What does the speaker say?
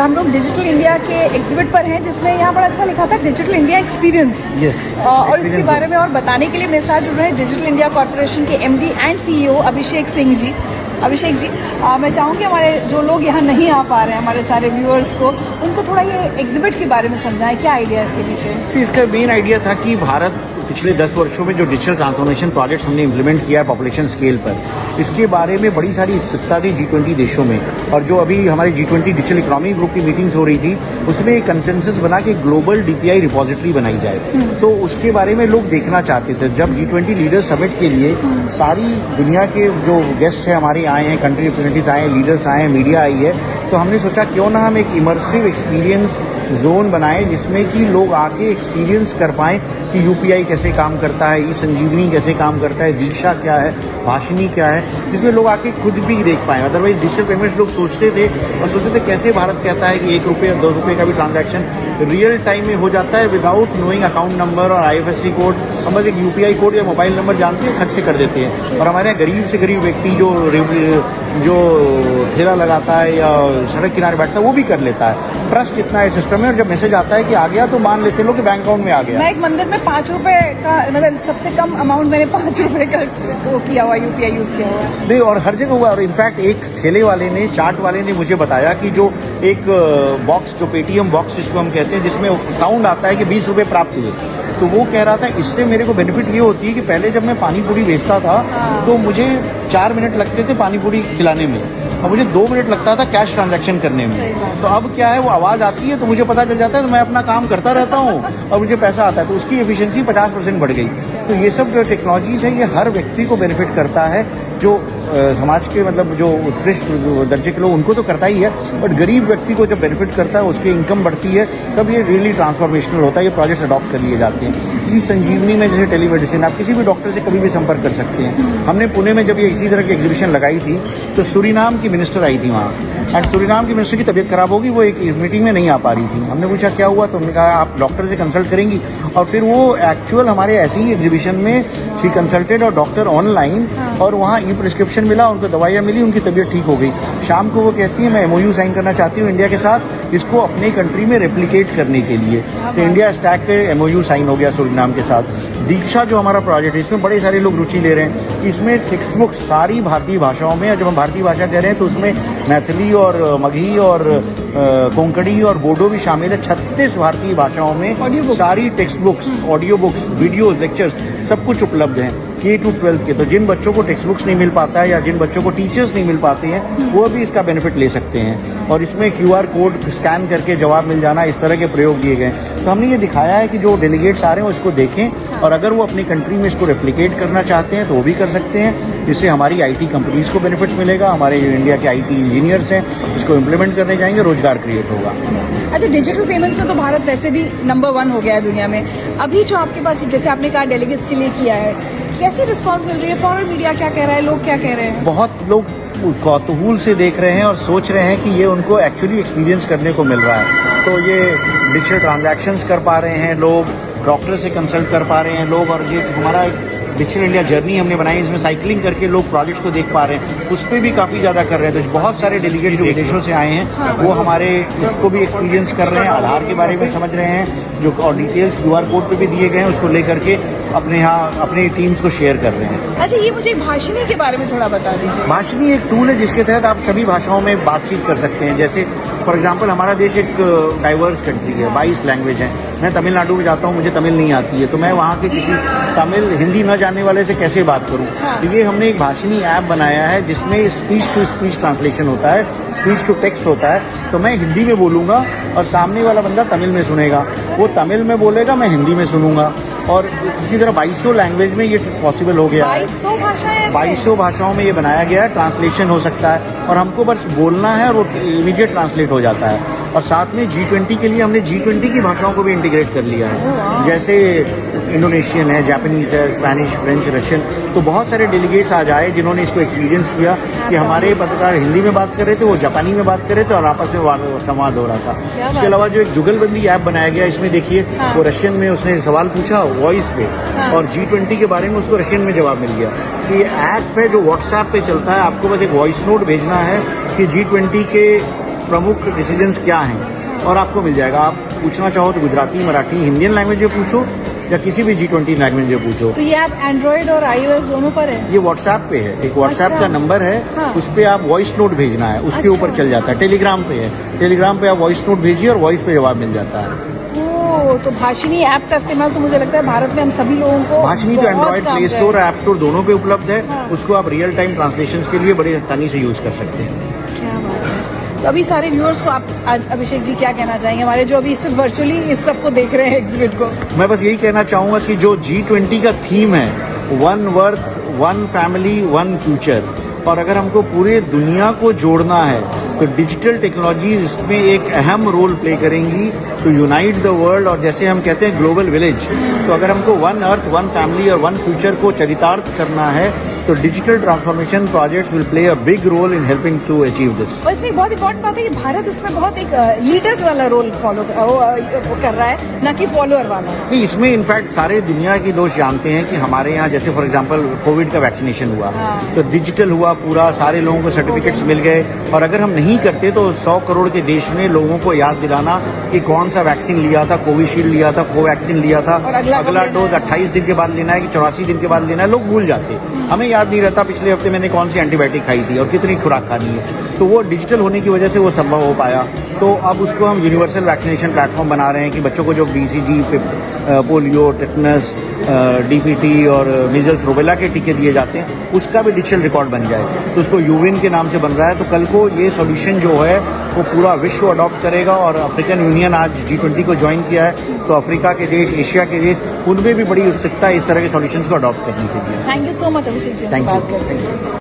हम लोग digital India के एग्जिबिट पर हैं, जिसमें यहाँ बड़ा अच्छा लिखा था डिजिटल इंडिया एक्सपीरियंस। और इसके बारे में और बताने के लिए मेरे साथ जुड़ रहे हैं डिजिटल इंडिया कॉर्पोरेशन के MD and CEO Abhishek Singh ji. Abhishek ji, मैं चाहूँगी हमारे जो लोग यहाँ नहीं आ पा रहे हैं, हमारे सारे व्यूअर्स को, उनको थोड़ा ये एग्जिबिट के बारे में समझाएं, क्या आइडिया है इसके पीछे? इसका मेन आइडिया था कि भारत पिछले 10 वर्षों में जो डिजिटल ट्रांसफॉर्मेशन प्रोजेक्ट्स हमने इम्प्लीमेंट किया है पॉपुलेशन स्केल पर, इसके बारे में बड़ी सारी उत्सुकता थी G20 देशों में। और जो अभी हमारे G20 डिजिटल इकोनॉमी ग्रुप की मीटिंग्स हो रही थी, उसमें एक कंसेंसस बना के ग्लोबल DPI रिपोजिटरी बनाई जाए। तो उसके बारे में लोग देखना चाहते थे। जब G20 लीडर समिट के लिए सारी दुनिया के जो गेस्ट हैं हमारे आए हैं, कंट्री रिप्रेजेंटेटिव्स आए हैं, लीडर्स आए हैं, मीडिया आई है, तो हमने सोचा क्यों ना हम एक इमर्सिव एक्सपीरियंस जोन बनाएं जिसमें कि लोग आके एक्सपीरियंस कर पाएं कि यूपीआई कैसे काम करता है, ई संजीवनी कैसे काम करता है, दीक्षा क्या है, भाषिनी क्या है, जिसमें लोग आके खुद भी देख पाएं। अदरवाइज डिजिटल पेमेंट्स लोग सोचते थे कैसे भारत कहता है कि 1 रुपये या 2 रुपये का भी ट्रांजैक्शन रियल टाइम में हो जाता है विदाउट नोइंग अकाउंट नंबर और IFSC कोड। हम बस एक यूपीआई कोड या मोबाइल नंबर जानते हैं, खट से कर देते हैं। और हमारे यहाँ गरीब से गरीब व्यक्ति जो ठेला लगाता है या सड़क किनारे बैठता है वो भी कर लेता है। ट्रस्ट इतना है सिस्टम में, और जब मैसेज आता है कि आ गया तो मान लेते लोग कि बैंक अकाउंट में आ गया। मैं एक मंदिर में 5 रुपए का, मतलब सबसे कम अमाउंट मैंने 5 रुपए का वो किया हुआ, यूपीआई यूज किया हुआ है। नहीं, और हर जगह हुआ। और इनफैक्ट एक ठेले वाले ने, चाट वाले ने मुझे बताया कि जो एक बॉक्स, जो पेटीएम बॉक्स जिसको हम कहते हैं, जिसमें साउंड आता है कि 20 रुपये प्राप्त हुए, तो वो कह रहा था इससे मेरे को बेनिफिट ये होती है कि पहले जब मैं पानी पूरी बेचता था तो मुझे 4 मिनट लगते थे पानी पूरी खिलाने में, और मुझे 2 मिनट लगता था कैश ट्रांजैक्शन करने में। तो अब क्या है, वो आवाज आती है तो मुझे पता चल जाता है, तो मैं अपना काम करता रहता हूँ और मुझे पैसा आता है, तो उसकी एफिशिएंसी 50% बढ़ गई। तो ये सब जो टेक्नोलॉजीज है, ये हर व्यक्ति को बेनिफिट करता है। जो समाज के मतलब जो उत्कृष्ट दर्जे के लोग, उनको तो करता ही है, बट गरीब व्यक्ति को जब बेनिफिट करता है, उसकी इनकम बढ़ती है, तब ये रियली ट्रांसफॉर्मेशनल होता है। ये प्रोजेक्ट अडॉप्ट कर लिए जाते हैं। ई संजीवनी में जैसे टेलीमेडिसिन, आप किसी भी डॉक्टर से कभी भी संपर्क कर सकते हैं। हमने पुणे में जब ये इसी तरह की एग्जीबिशन लगाई थी, तो सूरीनाम की मिनिस्टर आई थी वहाँ, एंड सूरीनाम की मिनिस्टर की तबीयत खराब होगी, वो एक मीटिंग में नहीं आ पा रही थी। हमने पूछा क्या हुआ, तो उन्होंने कहा आप डॉक्टर से कंसल्ट करेंगी। और फिर वो एक्चुअल हमारे ऐसी ही एग्जीबिशन में शी कंसल्टेड और डॉक्टर ऑनलाइन, और वहाँ ई प्रिस्क्रिप्शन मिला, उनको दवाइयाँ मिली, उनकी तबीयत ठीक हो गई। शाम को वो कहती है मैं MOU साइन करना चाहती हूँ इंडिया के साथ, इसको अपने कंट्री में रेप्लिकेट करने के लिए। तो इंडिया स्टैक पे MOU साइन हो गया सूरीनाम के साथ। दीक्षा जो हमारा प्रोजेक्ट है, इसमें बड़े सारे लोग रुचि ले रहे हैं कि इसमें टेक्स्ट बुक सारी भारतीय भाषाओं में, जब हम भारतीय भाषा कह रहे हैं तो उसमें मैथिली और मगही और कोंकणी और बोडो भी शामिल है। 36 भारतीय भाषाओं में सारी text books, audio books, videos, lectures सब कुछ उपलब्ध हैं K to 12 के। तो जिन बच्चों को टेक्स्ट बुक्स नहीं मिल पाता है या जिन बच्चों को टीचर्स नहीं मिल पाते हैं, वो भी इसका बेनिफिट ले सकते हैं। और इसमें QR कोड स्कैन करके जवाब मिल जाना, इस तरह के प्रयोग दिए गए। तो हमने ये दिखाया है कि जो डेलीगेट्स आ रहे हैं वो इसको देखें, और अगर वो अपनी कंट्री में इसको रेप्लिकेट करना चाहते हैं तो वो भी कर सकते हैं। इससे हमारी IT कंपनीज को बेनिफिट मिलेगा, हमारे जो इंडिया के IT इंजीनियर्स हैं इसको इम्प्लीमेंट करने जाएंगे, रोजगार क्रिएट होगा। अच्छा, डिजिटल पेमेंट्स में तो भारत वैसे भी नंबर 1 हो गया है दुनिया में। अभी जो आपके पास, जैसे आपने कहा डेलीगेट्स के लिए किया है, कैसी रिस्पांस मिल रही है? फॉरेन मीडिया क्या कह रहा है, लोग क्या कह रहे हैं? बहुत लोग कौतूहल से देख रहे हैं और सोच रहे हैं कि ये उनको एक्चुअली एक्सपीरियंस करने को मिल रहा है। तो ये डिजिटल ट्रांजैक्शंस कर पा रहे हैं लोग, डॉक्टर से कंसल्ट कर पा रहे हैं लोग, और ये हमारा डिजिटल इंडिया जर्नी हमने बनाई, इसमें साइकिलिंग करके लोग प्रोजेक्ट्स को देख पा रहे हैं, उस पर भी काफ़ी ज़्यादा कर रहे हैं। तो बहुत सारे डेलीगेट जो विदेशों से आए हैं वो हमारे इसको भी एक्सपीरियंस कर रहे हैं, आधार के बारे में समझ रहे हैं, जो और डिटेल्स QR कोड पे भी दिए गए हैं, उसको लेकर के अपने यहाँ अपनी टीम्स को शेयर कर रहे हैं। अच्छा, ये मुझे भाषिनी के बारे में थोड़ा बता दीजिए। भाषिनी एक टूल है जिसके तहत आप सभी भाषाओं में बातचीत कर सकते हैं। जैसे फॉर एग्जांपल हमारा देश एक डाइवर्स कंट्री है, 22 लैंग्वेज है। मैं तमिलनाडु में जाता हूँ, मुझे तमिल नहीं आती है, तो मैं वहाँ के किसी तमिल हिंदी न जानने वाले से कैसे बात करूँ? तो ये हमने एक भाषिनी ऐप बनाया है जिसमें स्पीच टू स्पीच ट्रांसलेशन होता है, स्पीच टू टेक्स्ट होता है। तो मैं हिंदी में बोलूँगा और सामने वाला बंदा तमिल में सुनेगा, वो तमिल में बोलेगा, मैं हिंदी में सुनूंगा। और इसी तरह 2200 लैंग्वेज में ये पॉसिबल हो गया है। 2200 भाषाओं में ये बनाया गया है, ट्रांसलेशन हो सकता है, और हमको बस बोलना है और वो इमीडिएट ट्रांसलेट हो जाता है। और साथ में G20 के लिए हमने G20 की भाषाओं को भी इंटीग्रेट कर लिया है, जैसे इंडोनेशियन है, जापानीज है, स्पेनिश, फ्रेंच, रशियन। तो बहुत सारे डेलीगेट्स आज आए जिन्होंने इसको एक्सपीरियंस किया कि हमारे पत्रकार हिंदी में बात कर रहे थे, वो जापानी में बात कर रहे थे, और आपस में संवाद हो रहा था। इसके अलावा जो एक जुगलबंदी ऐप बनाया गया, इसमें देखिए वो रशियन में उसने सवाल पूछा वॉइस पे, और G20 के बारे में उसको रशियन में जवाब मिल गया। तो ये ऐप है जो व्हाट्सएप पे चलता है, आपको बस एक वॉइस नोट भेजना है कि G20 के प्रमुख डिसीजंस क्या हैं और आपको मिल जाएगा। आप पूछना चाहो तो गुजराती, मराठी, इंडियन लैंग्वेज में पूछो या किसी भी G20 लैंग्वेज में पूछो। तो ये ऐप एंड्रॉइड और iOS दोनों पर है? ये व्हाट्सएप पे है, एक व्हाट्सएप अच्छा। का नंबर है, हाँ। उस पे आप वॉइस नोट भेजना है, उसके अच्छा। ऊपर चल जाता है। टेलीग्राम पे है, टेलीग्राम पे आप वॉइस नोट भेजिए और वॉइस पे जवाब मिल जाता है। तो भाषिनी ऐप का इस्तेमाल तो मुझे लगता है भारत में हम सभी लोगों को भाषिनी तो बहुत एंड्रॉइड काम प्ले का स्टोर है। ऐप स्टोर दोनों पे उपलब्ध है। हाँ। उसको आप रियल टाइम ट्रांसलेशन के लिए बड़ी आसानी से यूज कर सकते हैं। क्या बात है। तो अभी सारे व्यूअर्स को आप आज अभिषेक जी क्या कहना चाहेंगे, हमारे जो अभी सिर्फ वर्चुअली इस सबको देख रहे हैं एग्जिबिट को? मैं बस यही कहना चाहूंगा कि जो G20 का थीम है, one worth, one family, one future, और अगर हमको पूरे दुनिया को जोड़ना है तो डिजिटल टेक्नोलॉजीज इसमें एक अहम रोल प्ले करेंगी टू यूनाइट द वर्ल्ड। और जैसे हम कहते हैं ग्लोबल विलेज, तो अगर हमको वन अर्थ, वन फैमिली और वन फ्यूचर को चरितार्थ करना है तो digital transformation projects will play a big role in helping to achieve this. और इसमें बहुत इंपॉर्टेंट बात है कि भारत इसमें बहुत एक लीडर वाला रोल फॉलो कर रहा है, ना कि फॉलोअर वाला। नहीं, इसमें इनफैक्ट सारे दुनिया के लोग जानते हैं कि हमारे यहाँ जैसे फॉर एग्जांपल कोविड का वैक्सीनेशन हुआ, तो डिजिटल हुआ पूरा, सारे लोगों को सर्टिफिकेट्स मिल गए। और अगर हम नहीं करते तो 100 करोड़ के देश में लोगों को याद दिलाना कि कौन सा वैक्सीन लिया था, कोविशील्ड लिया था, कोवैक्सीन लिया था, और अगला डोज 28 दिन के बाद लेना है कि 84 दिन के बाद लेना है, लोग भूल जाते। हमें याद नहीं रहता पिछले हफ्ते मैंने कौन सी एंटीबायोटिक खाई थी और कितनी खुराक खानी है। तो वो डिजिटल होने की वजह से वो संभव हो पाया। तो अब उसको हम यूनिवर्सल वैक्सीनेशन प्लेटफॉर्म बना रहे हैं कि बच्चों को जो BCG, पोलियो, टेटनस, DPT और मीजल्स, रूबेला के टीके दिए जाते हैं, उसका भी डिजिटल रिकॉर्ड बन जाए। तो उसको यूविन के नाम से बन रहा है। तो कल को ये सॉल्यूशन जो है वो पूरा विश्व अडॉप्ट करेगा। और अफ्रीकन यूनियन आज G20 को ज्वाइन किया है, तो अफ्रीका के देश, एशिया के देश, उनमें भी बड़ी उत्सुकता है इस तरह के सॉल्यूशंस को अडॉप्ट करने के लिए। Thank you so much Abhishek ji, thank बात यू। करते हैं।